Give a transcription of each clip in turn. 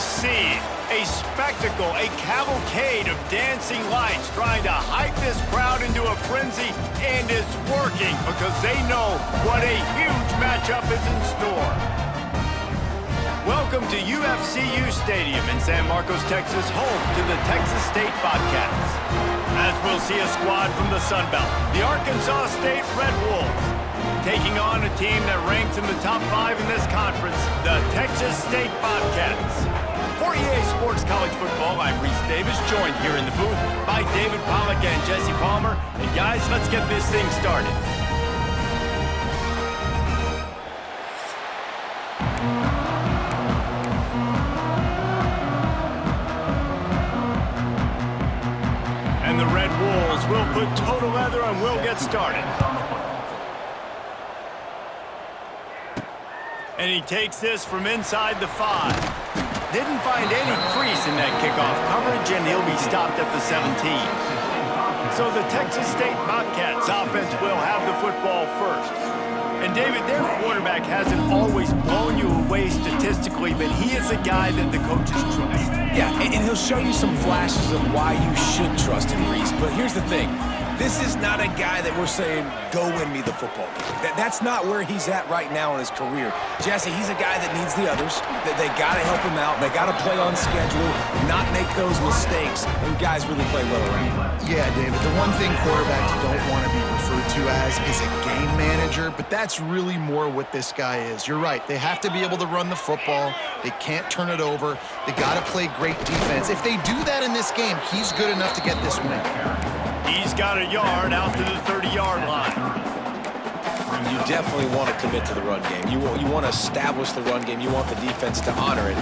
SBC, a spectacle, a cavalcade of dancing lights trying to hype this crowd into a frenzy, and it's working because they know what a huge matchup is in store. Welcome to UFCU Stadium in San Marcos, Texas, home to the Texas State Bobcats. As we'll see a squad from the Sun Belt, the Arkansas State Red Wolves, taking on a team that ranks in the top 5 in this conference, the Texas State Bobcats. For EA Sports College Football, I'm Reese Davis, joined here in the booth by David Pollack and Jesse Palmer. And guys, let's get this thing started. And the Red Wolves will put total leather and we'll get started. And he takes this from inside the 5. Didn't find any crease in that kickoff coverage, and he'll be stopped at the 17. So the Texas State Bobcats offense will have the football first. And David, their quarterback hasn't always blown you away statistically, but he is a guy that the coaches trust. Yeah, and he'll show you some flashes of why you should trust him, Reese. But here's the thing. This is not a guy that we're saying, go win me the football game. That's not where he's at right now in his career. Jesse, he's a guy that needs the others. They got to help him out. They got to play on schedule, not make those mistakes, and guys really play well around him. Yeah, David, the one thing quarterbacks don't want to be referred to as is a game manager, but that's really more what this guy is. You're right. They have to be able to run the football. They can't turn it over. They got to play great defense. If they do that in this game, he's good enough to get this win. He's got a yard out to the 30-yard line. You definitely want to commit to the run game. You want to establish the run game. You want the defense to honor it.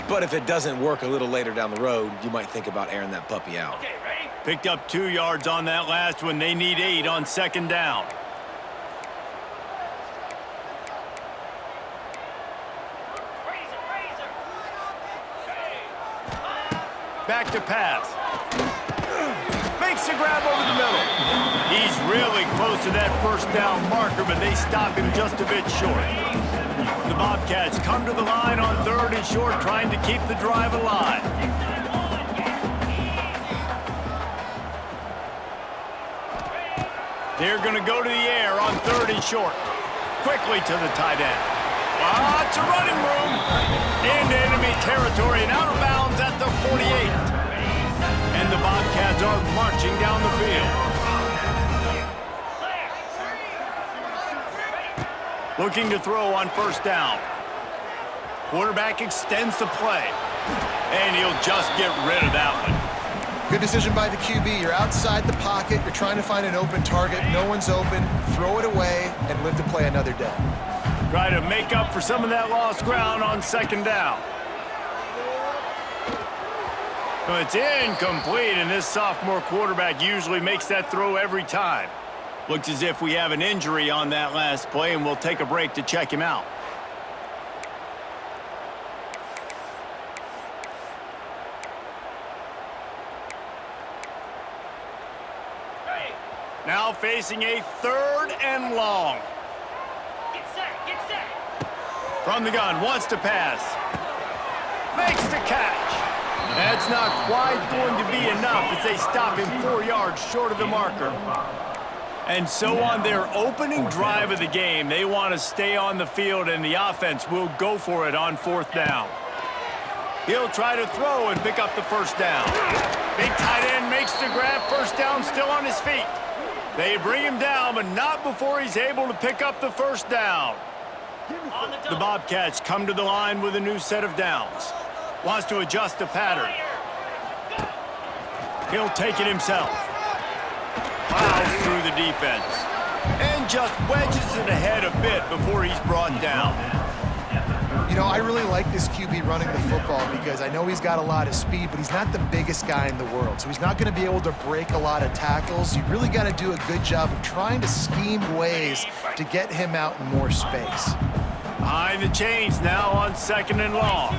But if it doesn't work a little later down the road, you might think about airing that puppy out. Okay, ready? Picked up 2 yards on that last one. They need 8 on second down. Back to pass. Makes a grab over the middle. He's really close to that first down marker, but they stop him just a bit short. The Bobcats come to the line on 3rd and short, trying to keep the drive alive. They're going to go to the air on 3rd and short. Quickly to the tight end. It's a running room. Into enemy territory and out of bounds at the 48. And the Bobcats are marching down the field. Looking to throw on first down. Quarterback extends the play. And he'll just get rid of that one. Good decision by the QB. You're outside the pocket. You're trying to find an open target. No one's open. Throw it away and live to play another day. Try to make up for some of that lost ground on second down. Well, it's incomplete, and this sophomore quarterback usually makes that throw every time. Looks as if we have an injury on that last play, and we'll take a break to check him out. Now facing a 3rd and long. Get set. From the gun, wants to pass. Makes the catch. That's not quite going to be enough as they stop him 4 yards short of the marker. And so on their opening drive of the game, they want to stay on the field, and the offense will go for it on 4th down. He'll try to throw and pick up the first down. Big tight end makes the grab, first down, still on his feet. They bring him down, but not before he's able to pick up the first down. The Bobcats come to the line with a new set of downs. Wants to adjust the pattern. He'll take it himself. Plows through the defense. And just wedges it ahead a bit before he's brought down. You know, I really like this QB running the football because I know he's got a lot of speed, but he's not the biggest guy in the world. So he's not going to be able to break a lot of tackles. You really got to do a good job of trying to scheme ways to get him out in more space. Behind the chains now on 2nd and long.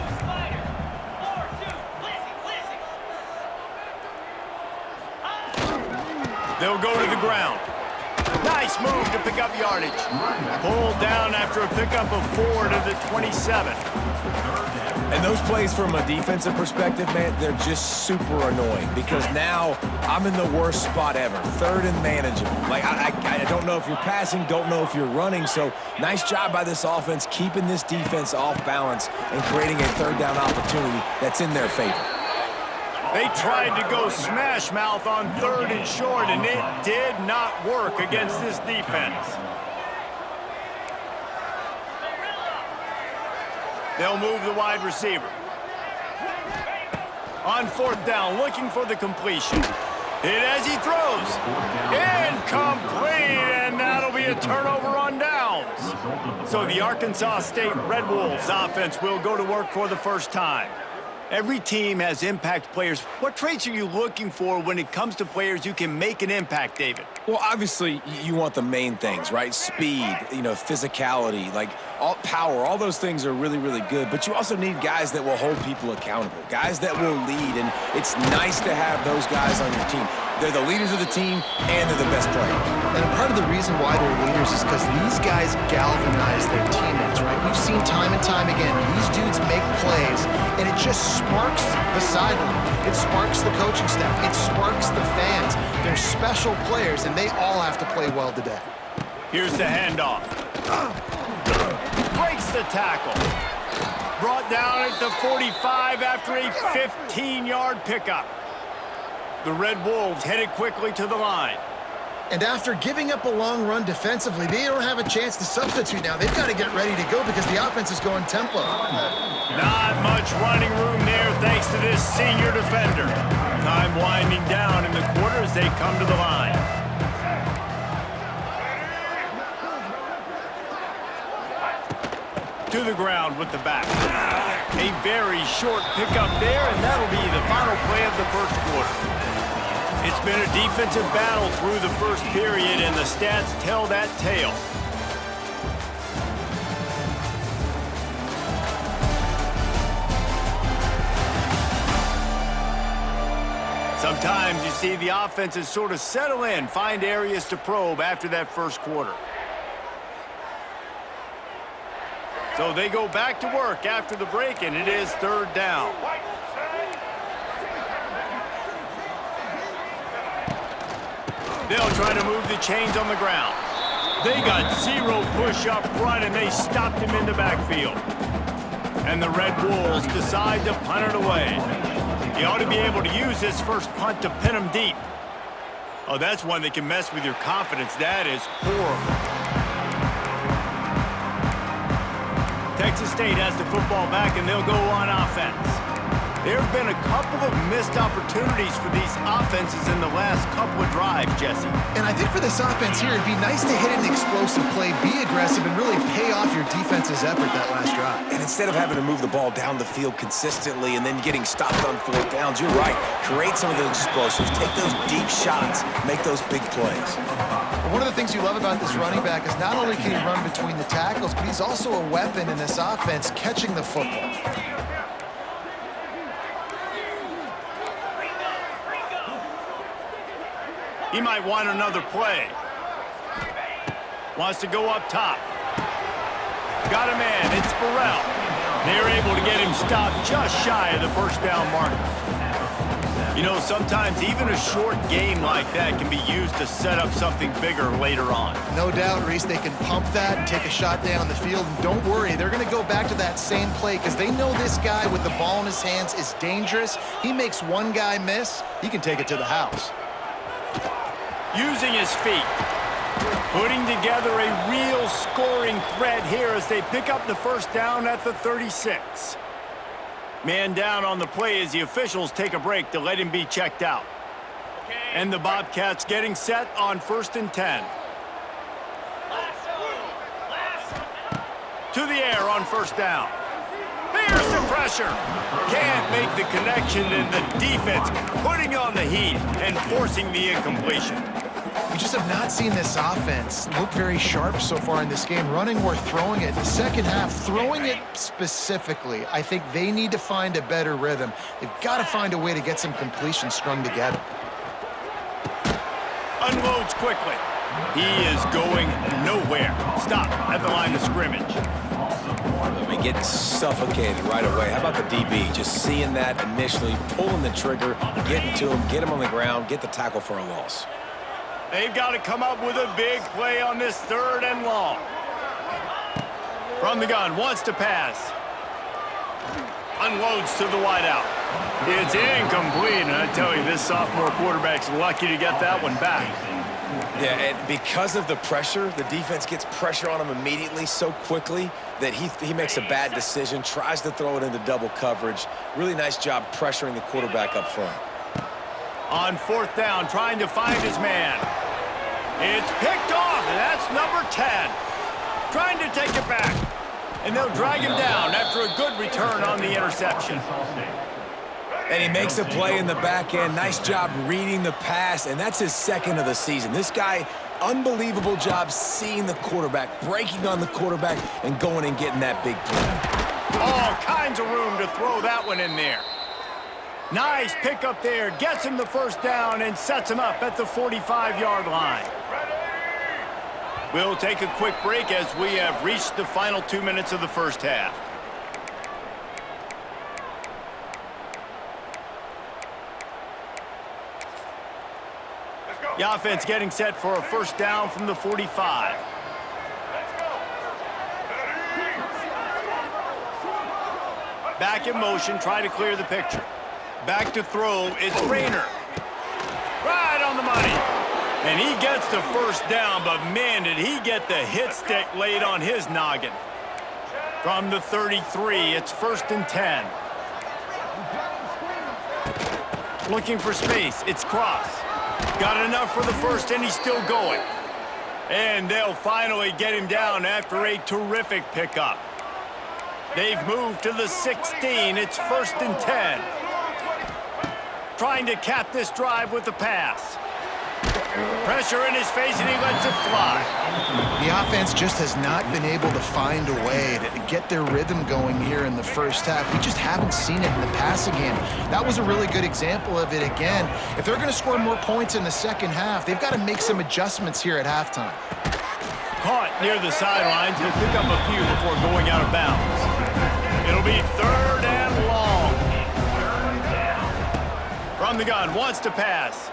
They'll go to the ground. Nice move to pick up yardage. Pulled down after a pickup of 4 to the 27. And those plays from a defensive perspective, man, they're just super annoying because now I'm in the worst spot ever. 3rd and manageable. Like, I don't know if you're passing, don't know if you're running. So nice job by this offense keeping this defense off balance and creating a 3rd down opportunity that's in their favor. They tried to go smash mouth on 3rd and short, and it did not work against this defense. They'll move the wide receiver. On 4th down, looking for the completion. Hit as he throws. Incomplete, and that'll be a turnover on downs. So the Arkansas State Red Wolves offense will go to work for the first time. Every team has impact players. What traits are you looking for when it comes to players who can make an impact, David? Well, obviously, you want the main things, right? Speed, physicality, like power. All those things are really, really good. But you also need guys that will hold people accountable, guys that will lead. And it's nice to have those guys on your team. They're the leaders of the team, and they're the best players. And a part of the reason why they're leaders is because these guys galvanize their teammates, right? We've seen time and time again, these dudes make plays, and it just sparks the sideline. It sparks the coaching staff. It sparks the fans. They're special players, and they all have to play well today. Here's the handoff. Breaks the tackle. Brought down at the 45 after a 15-yard pickup. The Red Wolves headed quickly to the line. And after giving up a long run defensively, they don't have a chance to substitute now. They've got to get ready to go because the offense is going tempo. Not much running room there thanks to this senior defender. Time winding down in the quarter as they come to the line. To the ground with the back. A very short pickup there, and that'll be the final play of the first quarter. It's been a defensive battle through the first period, and the stats tell that tale. Sometimes you see the offenses sort of settle in, find areas to probe after that first quarter. So they go back to work after the break, and it is 3rd down. They'll try to move the chains on the ground. They got 0 push up front, and they stopped him in the backfield. And the Red Wolves decide to punt it away. You ought to be able to use this first punt to pin them deep. Oh, that's one that can mess with your confidence. That is horrible. Texas State has the football back, and they'll go on offense. There have been a couple of missed opportunities for these offenses in the last couple of drives, Jesse. And I think for this offense here, it'd be nice to hit an explosive play, be aggressive, and really pay off your defense's effort that last drive. And instead of having to move the ball down the field consistently and then getting stopped on 4th downs, you're right. Create some of those explosives. Take those deep shots. Make those big plays. One of the things you love about this running back is not only can he run between the tackles, but he's also a weapon in this offense catching the football. He might want another play. Wants to go up top. Got a man. It's Burrell. They're able to get him stopped just shy of the first down marker. You know, sometimes even a short game like that can be used to set up something bigger later on. No doubt, Reese, they can pump that and take a shot down the field. And don't worry, they're going to go back to that same play because they know this guy with the ball in his hands is dangerous. He makes one guy miss, he can take it to the house. Using his feet. Putting together a real scoring threat here as they pick up the first down at the 36. Man down on the play as the officials take a break to let him be checked out. And the Bobcats getting set on 1st and 10. To the air on 1st down. There's the pressure. Can't make the connection, and the defense putting on the heat and forcing the incompletion. We just have not seen this offense look very sharp so far in this game, running or throwing it. The second half, throwing it specifically, I think they need to find a better rhythm. They've got to find a way to get some completion strung together. Unloads quickly. He is going nowhere. Stop at the line of scrimmage. I mean, getting suffocated right away. How about the DB? Just seeing that initially, pulling the trigger, getting to him, get him on the ground, get the tackle for a loss. They've got to come up with a big play on this 3rd and long. From the gun, wants to pass. Unloads to the wideout. It's incomplete, and I tell you, this sophomore quarterback's lucky to get that one back. Yeah, and because of the pressure, the defense gets pressure on him immediately so quickly that he makes a bad decision, tries to throw it into double coverage. Really nice job pressuring the quarterback up front. On 4th down, trying to find his man. It's picked off, and that's number 10. Trying to take it back. And they'll drag him down after a good return on the interception. And he makes a play in the back end. Nice job reading the pass, and that's his 2nd of the season. This guy, unbelievable job seeing the quarterback, breaking on the quarterback, and going and getting that big play. All kinds of room to throw that one in there. Nice pickup there. Gets him the 1st down and sets him up at the 45-yard line. We'll take a quick break as we have reached the final 2 minutes of the 1st half. The offense getting set for a 1st down from the 45. Back in motion, try to clear the picture. Back to throw, it's Rayner. Right on the money. And he gets the 1st down, but man, did he get the hit stick laid on his noggin. From the 33, it's 1st and 10. Looking for space, it's Cross. Got enough for the 1st, and he's still going. And they'll finally get him down after a terrific pickup. They've moved to the 16, it's 1st and 10. Trying to cap this drive with the pass. Pressure in his face, and he lets it fly. The offense just has not been able to find a way to get their rhythm going here in the 1st half. We just haven't seen it in the passing game. That was a really good example of it again. If they're going to score more points in the 2nd half, they've got to make some adjustments here at halftime. Caught near the sidelines. He'll pick up a few before going out of bounds. It'll be 3rd and long. From the gun, wants to pass.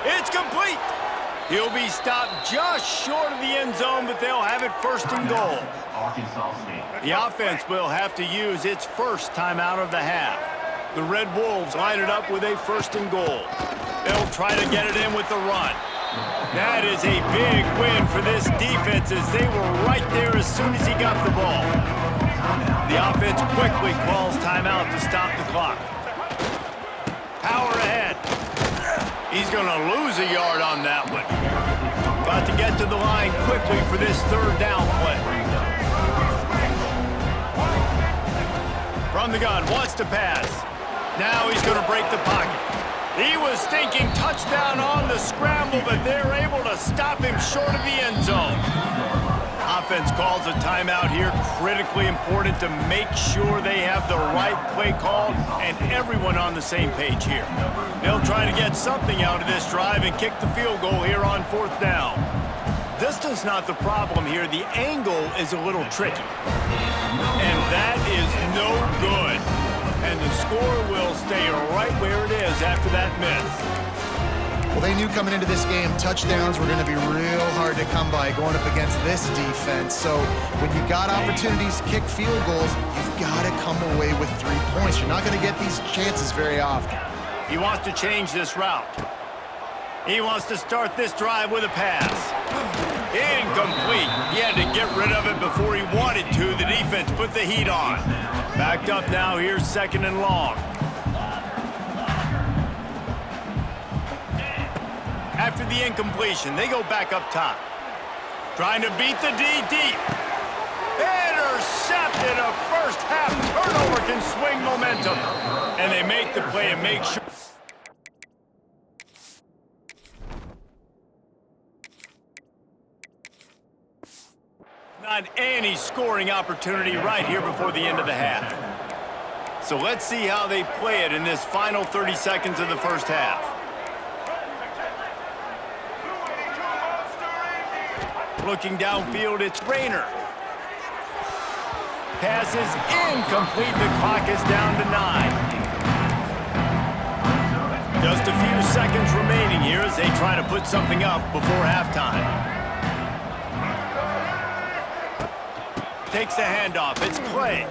It's complete. He'll be stopped just short of the end zone, but they'll have it 1st and goal. The offense will have to use its 1st timeout of the half. The Red Wolves line it up with a 1st and goal. They'll try to get it in with the run. That is a big win for this defense as they were right there as soon as he got the ball. The offense quickly calls timeout to stop the clock. Power ahead. He's going to lose a yard on that one. Got to get to the line quickly for this 3rd down play. From the gun, wants to pass. Now he's going to break the pocket. He was thinking touchdown on the scramble, but they're able to stop him short of the end zone. Offense calls a timeout here. Critically important to make sure they have the right play called and everyone on the same page here. They'll try to get something out of this drive and kick the field goal here on 4th down. Distance not the problem here. The angle is a little tricky. And that is no good. And the score will stay right where it is after that miss. Well, they knew coming into this game, touchdowns were going to be real hard to come by going up against this defense. So when you got opportunities to kick field goals, you've got to come away with 3 points. You're not going to get these chances very often. He wants to change this route. He wants to start this drive with a pass. Incomplete. He had to get rid of it before he wanted to. The defense put the heat on. Backed up now. Here's 2nd and long. After the incompletion, they go back up top. Trying to beat the D deep. Intercepted. A 1st half turnover can swing momentum. And they make the play and make sure. Not any scoring opportunity right here before the end of the half. So let's see how they play it in this final 30 seconds of the 1st half. Looking downfield, it's Rayner. Pass is incomplete. The clock is down to 9. Just a few seconds remaining here as they try to put something up before halftime. Takes the handoff. It's Clay.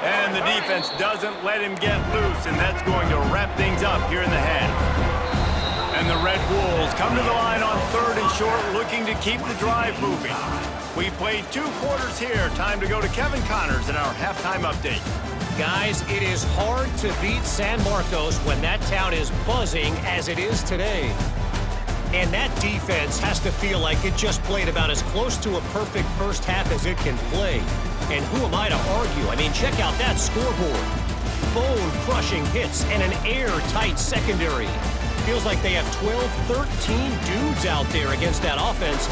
And the defense doesn't let him get loose, and that's going to wrap things up here in the half. And the Red Wolves come to the line on 3rd and short, looking to keep the drive moving. We've played 2 quarters here. Time to go to Kevin Connors in our halftime update. Guys, it is hard to beat San Marcos when that town is buzzing as it is today. And that defense has to feel like it just played about as close to a perfect first half as it can play. And who am I to argue? I mean, check out that scoreboard. Bone-crushing hits and an airtight secondary. Feels like they have 12, 13 dudes out there against that offense,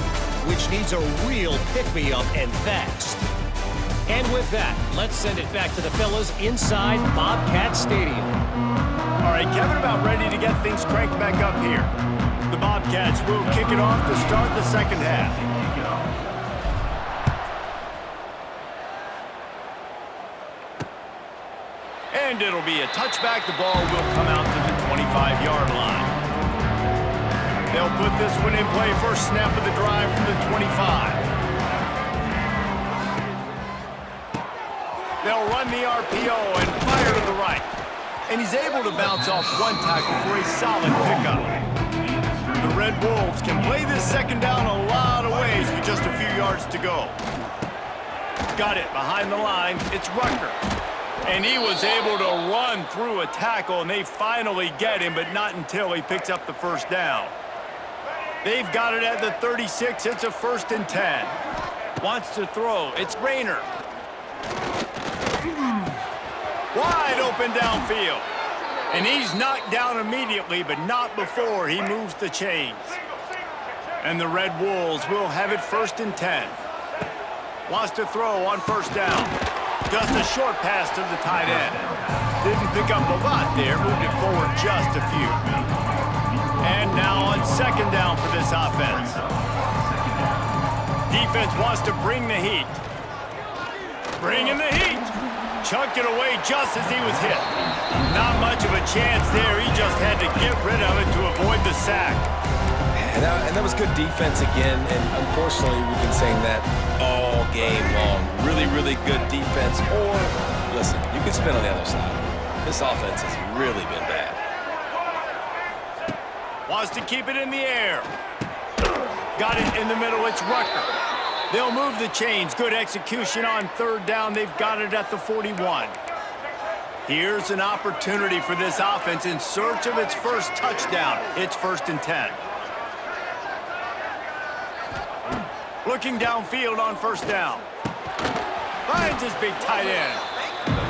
which needs a real pick-me-up and fast. And with that, let's send it back to the fellas inside Bobcat Stadium. All right, Kevin, about ready to get things cranked back up here. The Bobcats will kick it off to start the second half. And it'll be a touchback. The ball will come out to the 25-yard line. They'll put this one in play. First snap of the drive from the 25. They'll run the RPO and fire to the right. And he's able to bounce off one tackle for a solid pickup. The Red Wolves can play this second down a lot of ways with just a few yards to go. Got it behind the line. It's Rucker. And he was able to run through a tackle, and they finally get him, but not until he picks up the first down. They've got it at the 36. It's a 1st and 10. Wants to throw. It's Rayner. Wide open downfield. And he's knocked down immediately, but not before he moves the chains. And the Red Wolves will have it 1st and 10. Wants to throw on first down. Just a short pass to the tight end. Didn't pick up a lot there, moved it forward just a few. And now on second down for this offense. Defense wants to bring the heat. Bringing the heat. Chucked it away just as he was hit. Not much of a chance there. He just had to get rid of it to avoid the sack. And that was good defense again, and unfortunately we've been saying that all game long. Really, really good defense. Or, listen, you can spin on the other side. This offense has really been bad. Wants to keep it in the air. Got it in the middle. It's Rucker. They'll move the chains. Good execution on third down. They've got it at the 41. Here's an opportunity for this offense in search of its first touchdown. It's 1st and 10. Looking downfield on first down. Finds his big tight end.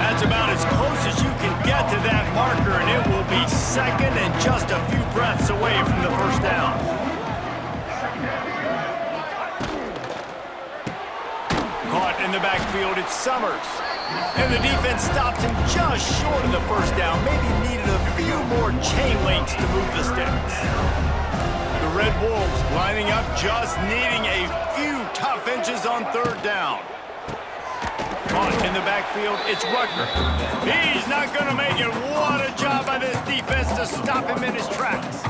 That's about as close as you can get to that marker, and it will be second and just a few breaths away from the first down. Caught in the backfield, it's Summers. And the defense stops him just short of the first down. Maybe needed a few more chain links to move the sticks. The Red Wolves lining up, just needing a few tough inches on third down. Caught in the backfield, it's Rucker. He's not going to make it. What a job by this defense to stop him in his tracks.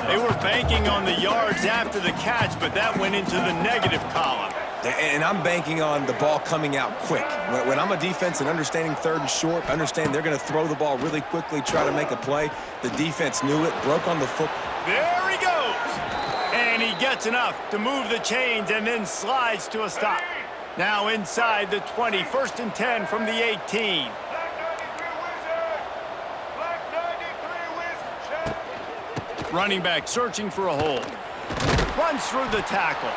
They were banking on the yards after the catch, but that went into the negative column. And I'm banking on the ball coming out quick. When I'm a defense and understanding third and short, understand they're going to throw the ball really quickly, try to make a play. The defense knew it, broke on the foot. There he goes. And he gets enough to move the chains and then slides to a stop. Now inside the 20, 1st and 10 from the 18. Running back searching for a hole. Runs through the tackle.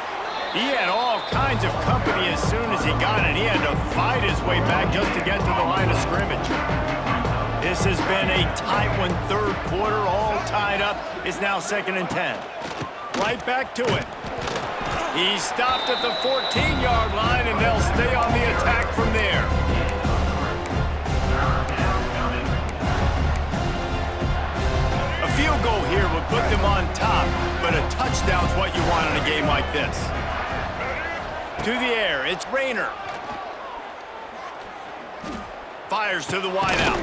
He had all kinds of company as soon as he got it. He had to fight his way back just to get to the line of scrimmage. This has been a tight one, third quarter, all tied up. It's now 2nd and 10. Right back to it. He stopped at the 14-yard line, and they'll stay on the attack from there. A field goal here would put them on top, but a touchdown's what you you want in a game like this. To the air, it's Rayner. Fires to the wideout.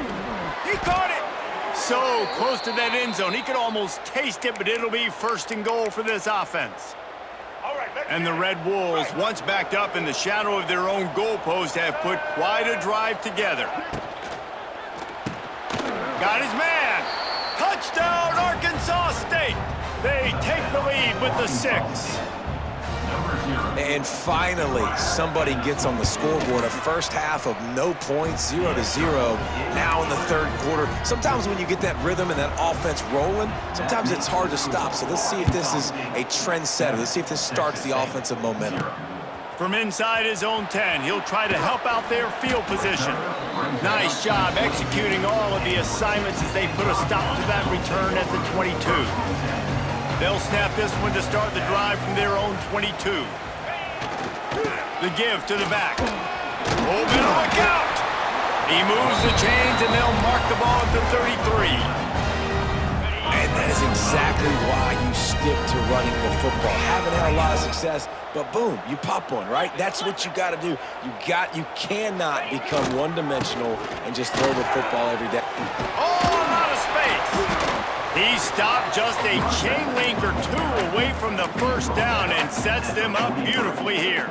He caught it! So close to that end zone, he could almost taste it, but it'll be 1st and goal for this offense. And the Red Wolves, once backed up in the shadow of their own goalpost, have put quite a drive together. Got his man! Touchdown, Arkansas State! They take the lead with the 6. And finally, somebody gets on the scoreboard. A first half of no points, 0-0. Now in the 3rd quarter. Sometimes when you get that rhythm and that offense rolling, sometimes it's hard to stop. So let's see if this is a trendsetter. Let's see if this starts the offensive momentum. From inside his own 10, he'll try to help out their field position. Nice job executing all of the assignments as they put a stop to that return at the 22. They'll snap this one to start the drive from their own 22. The give to the back. Oh, better look out! He moves the chains, and they'll mark the ball at the 33. And that is exactly why you stick to running the football. Haven't had a lot of success, but boom, you pop one, right? That's what you got to do. You cannot become one-dimensional and just throw the football every day. Oh, out of space. He stopped just a chain link or 2 away from the 1st down and sets them up beautifully here.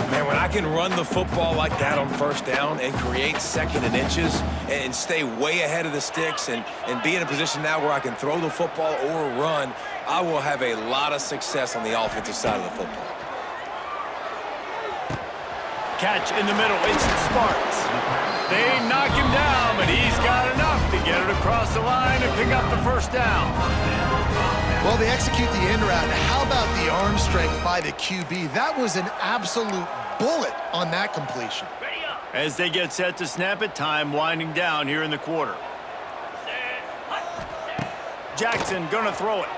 Man, when I can run the football like that on 1st down and create 2nd and inches and stay way ahead of the sticks and be in a position now where I can throw the football or run, I will have a lot of success on the offensive side of the football. Catch in the middle. It's the Sparks. They knock him down, but he's got enough to get it across the line and pick up the 1st down. Well, they execute the end route. How about the arm strength by the QB? That was an absolute bullet on that completion. As they get set to snap it, time winding down here in the quarter. Jackson gonna throw it.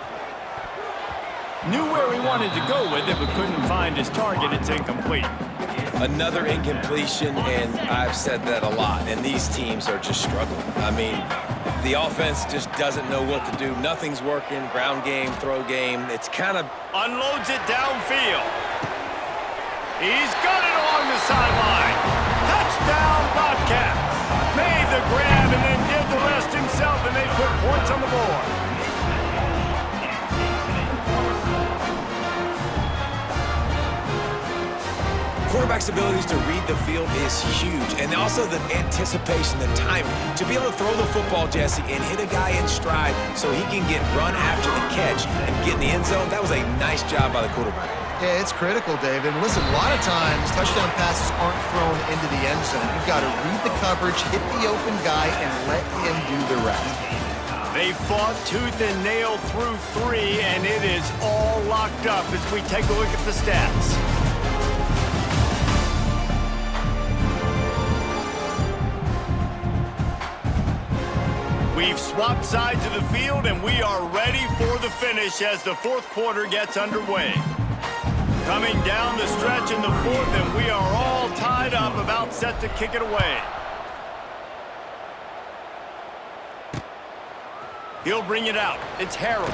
Knew where he wanted to go with it, but couldn't find his target. It's incomplete. Another incompletion, and I've said that a lot, and these teams are just struggling. I mean, the offense just doesn't know what to do. Nothing's working. Ground game, throw game. It's kind of... Unloads it downfield. He's got it along the sideline. Touchdown, Bobcats. Made the grab and then did the rest himself, and they put points on the board. Quarterback's abilities to read the field is huge, and also the anticipation, the timing. To be able to throw the football, Jesse, and hit a guy in stride so he can get run after the catch and get in the end zone, that was a nice job by the quarterback. Yeah, it's critical, Dave. And listen, a lot of times touchdown passes aren't thrown into the end zone. You've got to read the coverage, hit the open guy, and let him do the rest. They fought tooth and nail through 3, and it is all locked up as we take a look at the stats. We've swapped sides of the field, and we are ready for the finish as the 4th quarter gets underway. Coming down the stretch in the 4th, and we are all tied up, about set to kick it away. He'll bring it out. It's Harrell.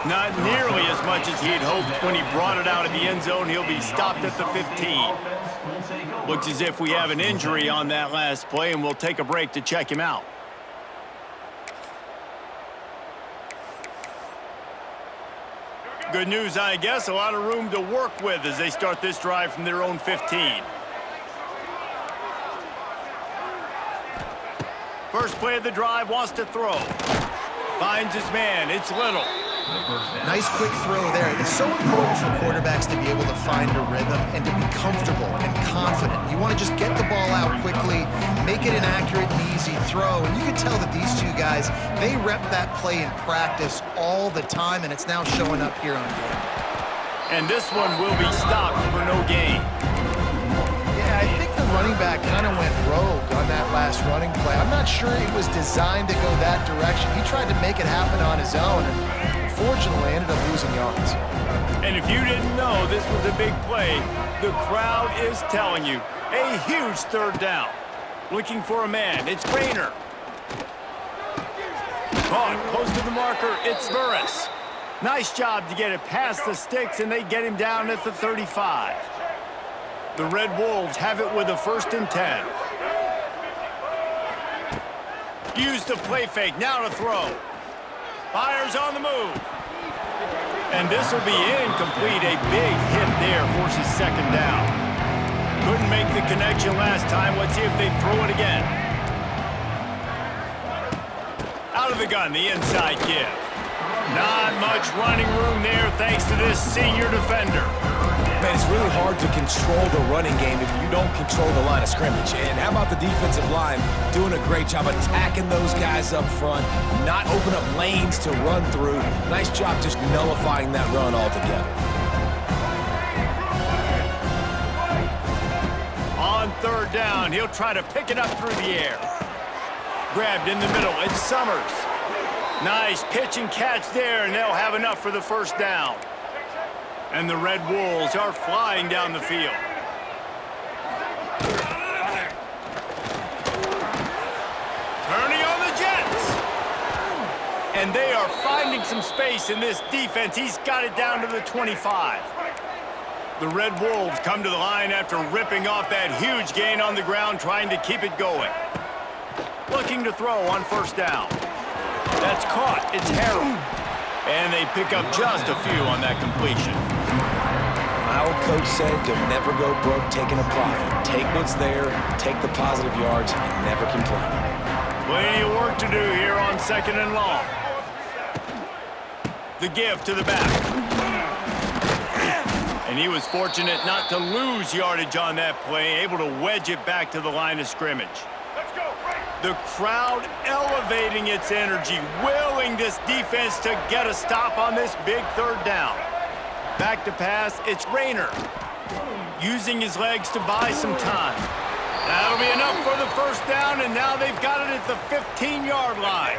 Not nearly as much as he'd hoped when he brought it out of the end zone. He'll be stopped at the 15. Looks as if we have an injury on that last play, and we'll take a break to check him out. Good news, I guess. A lot of room to work with as they start this drive from their own 15. First play of the drive, wants to throw. Finds his man. It's Little. Nice quick throw there. It's so important for quarterbacks to be able to find a rhythm and to be comfortable and confident. You want to just get the ball out quickly, make it an accurate and easy throw. And you can tell that these two guys, they rep that play in practice all the time, and it's now showing up here on game. And this one will be stopped for no gain. Yeah, I think the running back kind of went rogue on that last running play. I'm not sure it was designed to go that direction. He tried to make it happen on his own, and unfortunately ended up losing yards. And if you didn't know this was a big play, the crowd is telling you. A huge 3rd down. Looking for a man. It's Rayner. Caught close to the marker. It's Burris. Nice job to get it past the sticks, and they get him down at the 35. The Red Wolves have it with a 1st and 10. Use the play fake, now to throw. Fires on the move. And this will be incomplete. A big hit there forces 2nd down. Couldn't make the connection last time. Let's see if they throw it again. Out of the gun, the inside give. Not much running room there thanks to this senior defender. Man, it's really hard to control the running game if you don't control the line of scrimmage. And how about the defensive line doing a great job attacking those guys up front, not open up lanes to run through. Nice job just nullifying that run altogether. On 3rd down, he'll try to pick it up through the air. Grabbed in the middle, it's Summers. Nice pitch and catch there, and they'll have enough for the 1st down. And the Red Wolves are flying down the field. Turning on the Jets. And they are finding some space in this defense. He's got it down to the 25. The Red Wolves come to the line after ripping off that huge gain on the ground, trying to keep it going. Looking to throw on 1st down. That's caught. It's Harrell. And they pick up just a few on that completion. My old coach said to never go broke taking a profit. Take what's there, take the positive yards, and never complain. Plenty of work to do here on 2nd and long. The give to the back. And he was fortunate not to lose yardage on that play, able to wedge it back to the line of scrimmage. The crowd elevating its energy, willing this defense to get a stop on this big 3rd down. Back to pass, it's Rayner. Using his legs to buy some time. That'll be enough for the 1st down, and now they've got it at the 15-yard line.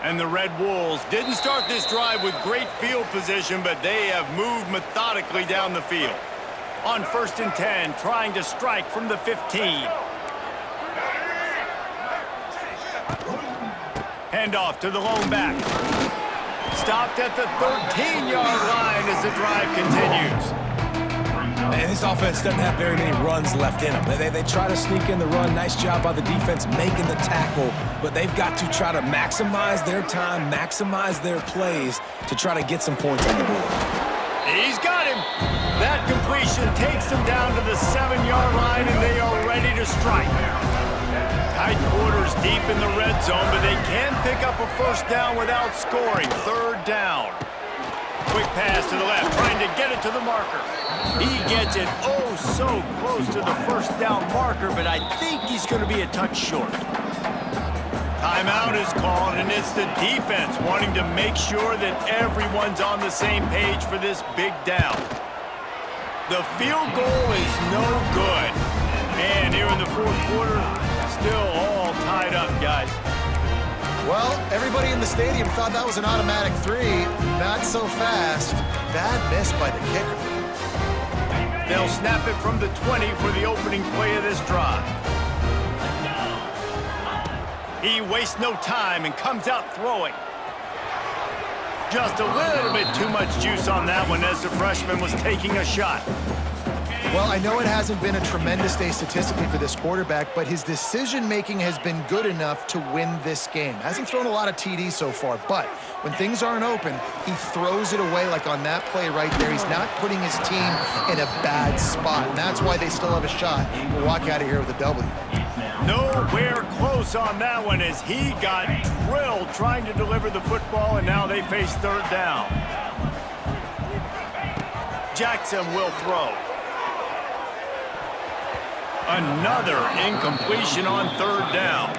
And the Red Wolves didn't start this drive with great field position, but they have moved methodically down the field. On 1st and 10, trying to strike from the 15. Handoff to the lone back. Stopped at the 13-yard line as the drive continues. And this offense doesn't have very many runs left in them. They try to sneak in the run. Nice job by the defense making the tackle, but they've got to try to maximize their time, maximize their plays to try to get some points on the board. He's got him. That completion takes them down to the 7-yard line, and they are ready to strike. Tight quarters deep in the red zone, but they can pick up a 1st down without scoring. 3rd down. Quick pass to the left, trying to get it to the marker. He gets it oh so close to the 1st down marker, but I think he's going to be a touch short. Timeout is called, and it's the defense wanting to make sure that everyone's on the same page for this big down. The field goal is no good. And here in the 4th quarter, still all tied up, guys. Well, everybody in the stadium thought that was an automatic 3. Not so fast. Bad miss by the kicker. They'll snap it from the 20 for the opening play of this drive. He wastes no time and comes out throwing. Just a little bit too much juice on that one as the freshman was taking a shot. Well, I know it hasn't been a tremendous day statistically for this quarterback, but his decision-making has been good enough to win this game. Hasn't thrown a lot of TDs so far, but when things aren't open, he throws it away like on that play right there. He's not putting his team in a bad spot, and that's why they still have a shot to walk out of here with a W. Nowhere close on that one as he got drilled trying to deliver the football, and now they face 3rd down. Jackson will throw. Another incompletion on 3rd down.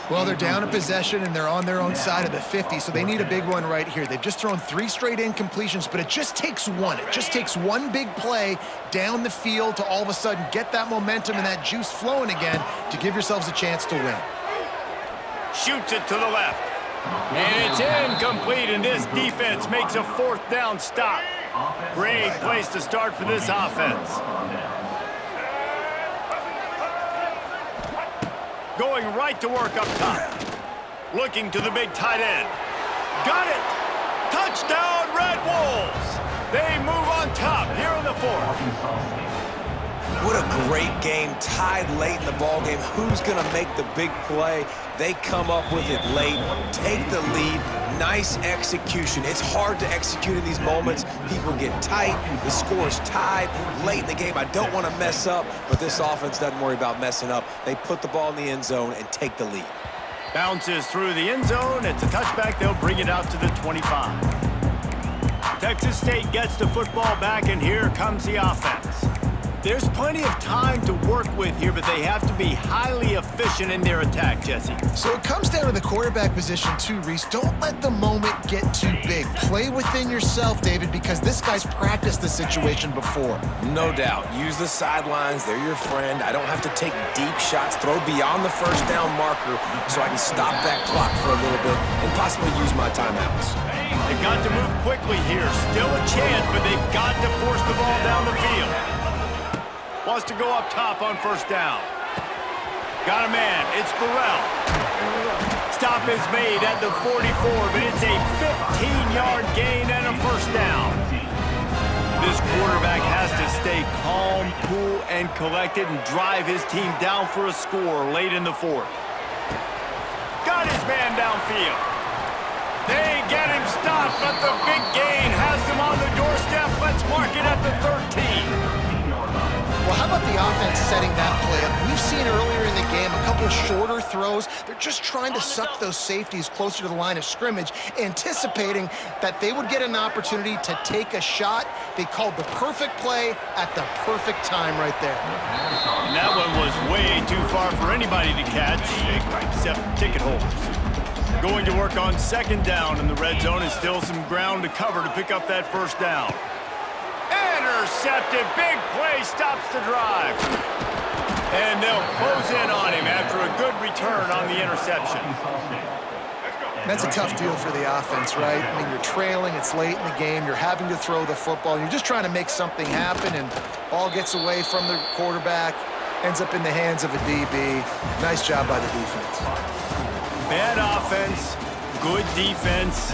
Well, they're down a possession, and they're on their own side of the 50, so they need a big one right here. They've just thrown 3 straight incompletions, but it just takes one. It just takes one big play down the field to all of a sudden get that momentum and that juice flowing again to give yourselves a chance to win. Shoots it to the left. And it's incomplete, and this defense makes a 4th down stop. Great place to start for this offense. Going right to work up top. Looking to the big tight end. Got it! Touchdown, Red Wolves! They move on top here in the fourth. What a great game, tied late in the ball game. Who's going to make the big play? They come up with it late, take the lead. Nice execution. It's hard to execute in these moments. People get tight. The score is tied late in the game. I don't want to mess up, but this offense doesn't worry about messing up. They put the ball in the end zone and take the lead. Bounces through the end zone. It's a touchback. They'll bring it out to the 25. Texas State gets the football back, and here comes the offense. There's plenty of time to work with here, but they have to be highly efficient in their attack, Jesse. So it comes down to the quarterback position too, Reese. Don't let the moment get too big. Play within yourself, David, because this guy's practiced the situation before. No doubt. Use the sidelines. They're your friend. I don't have to take deep shots. Throw beyond the first down marker so I can stop that clock for a little bit and possibly use my timeouts. They've got to move quickly here. Still a chance, but they've got to force the ball down the field. Wants to go up top on first down. Got a man. It's Burrell. Stop is made at the 44, but it's a 15-yard gain and a first down. This quarterback has to stay calm, cool, and collected and drive his team down for a score late in the fourth. Got his man downfield. They get him stopped, but the big gain has them on the doorstep. Let's mark it at the 13. Well, how about the offense setting that play up? We've seen earlier in the game a couple shorter throws. They're just trying to suck those safeties closer to the line of scrimmage, anticipating that they would get an opportunity to take a shot. They called the perfect play at the perfect time right there. And that one was way too far for anybody to catch, except ticket holders. Going to work on second down in the red zone, and still some ground to cover to pick up that first down. Intercepted. Big play stops the drive. And they'll close in on him after a good return on the interception. That's a tough deal for the offense, right? I mean, you're trailing, it's late in the game, you're having to throw the football, you're just trying to make something happen, and ball gets away from the quarterback, ends up in the hands of a DB. Nice job by the defense. Bad offense, good defense.